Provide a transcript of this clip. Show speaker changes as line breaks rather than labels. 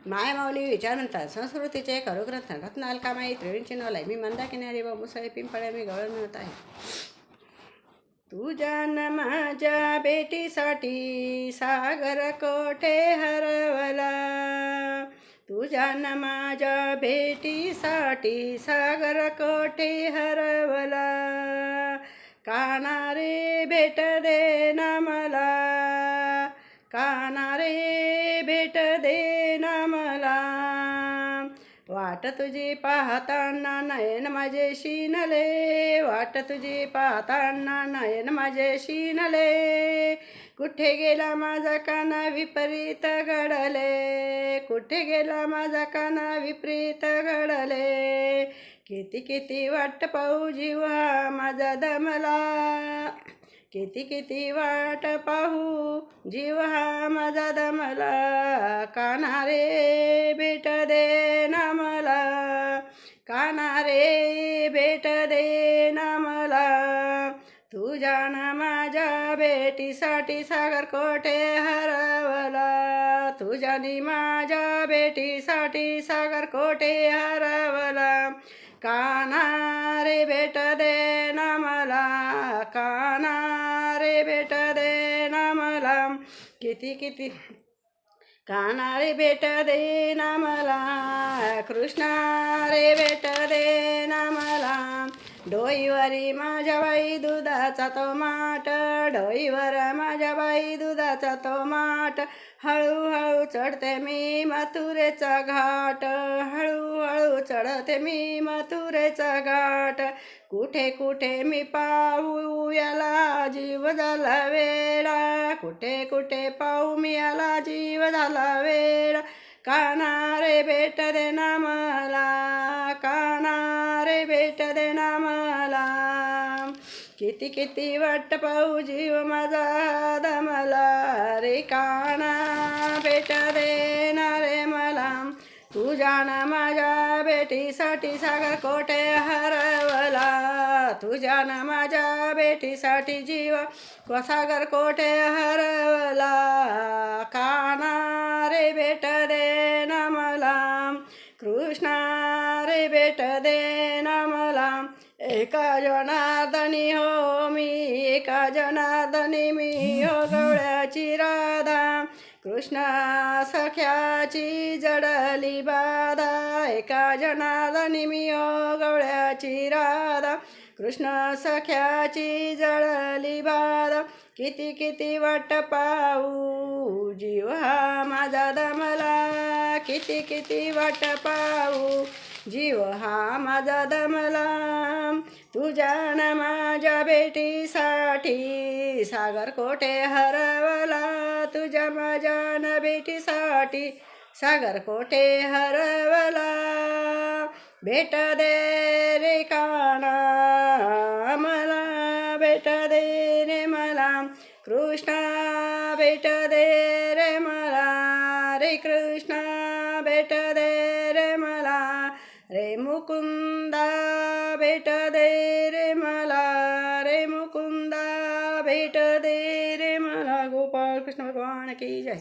माय माऊली विचार म्हणतात संस्कृतीचे करुग्रंथ रत्नाल कामाई त्रिवेणची नवलाई. मी मंदाकिनारी व मुसळे पिंपळे मी गवळ मिळत आहे. तुझ्या न माझ्या भेटीसाठी सागर कोठे हरवला. तुझ्या न माझ्या भेटीसाठी सागर कोठे हरवला. काना रे भेट दे ना मला. काना रे भेट दे ना मला. वाट तुझी पाहताना नयन माझे शिनले. वाट तुझी पाहताना नयन माझे शिनले. कुठे गेला माझा काना विपरीत घडले. कुठे गेला माझा काना विपरीत घडले. किती किती वाट पाहू जीवा माझा दमला. किती किती वाट पाहू जीव हा माझा दमला. काना रे भेट दे ना मला. काना रे भेट दे ना मला. तुझ्या न माझ्या भेटीसाठी सागर कोठे हरवला. तुझ्यानी माझ्या भेटीसाठी सागर कोठे हरवला. काना रे भेट दे ना मला. काना रे भेट दे ना मला. किती किती काना रे भेट दे ना मला. कृष्णा रे भेट दे ना मला. डोईवरी माझ्या बाई दुधाचा तो माठ. डोईवर माझ्या बाई दुधाचा तो माठ. हळूहळू चढते मी मथुरेचा घाट. हळूहळू चढते मी मथुरेचा घाट. कुठे कुठे मी पाहू याला जीव झाला वेडा. कुठे कुठे पाहू मी याला जीव झाला वेडा. काना रे भेट दे ना मला. काना रे भेट दे ना मला. किती किती वाट पाहू जीव माझा दमला रे. काना भेट दे ना रे मला. तुझ्या न माझ्या भेटीसाठी सागर कोठे हरवला. तुझ्या न माझ्या भेटीसाठी जीव सागर कोठे हरवला. काना रे भेट दे ना मला. कृष्णा रे भेट दे ना मला. एका जनार्दनी हो मी. एका जनार्दनी मी हो गवळ्याची राधा. कृष्णा सख्याची जडली बाधा. एका जनार्दनी मी हो गवळ्याची राधा. कृष्ण सख्याची जडली बाधा. किती किती वाट पाहू जीव हा माझा दमला. किती किती वाट पाहू जीव हा माझा दमला. तुझ्या न माझ्या भेटीसाठी सागर कोठे हरवला. तुझ्या माझ्या न भेटीसाठी सागर कोठे हरवला. भेट दे रे काना मला. भेट दे रे मला. कृष्णा भेट दे रे मला. रे कृष्णा भेट दे रे मला. रे मुकुंदा भेट दे रे मला. रे मुकुंदा भेट दे रे मला. गोपाळ कृष्ण भगवान की जय.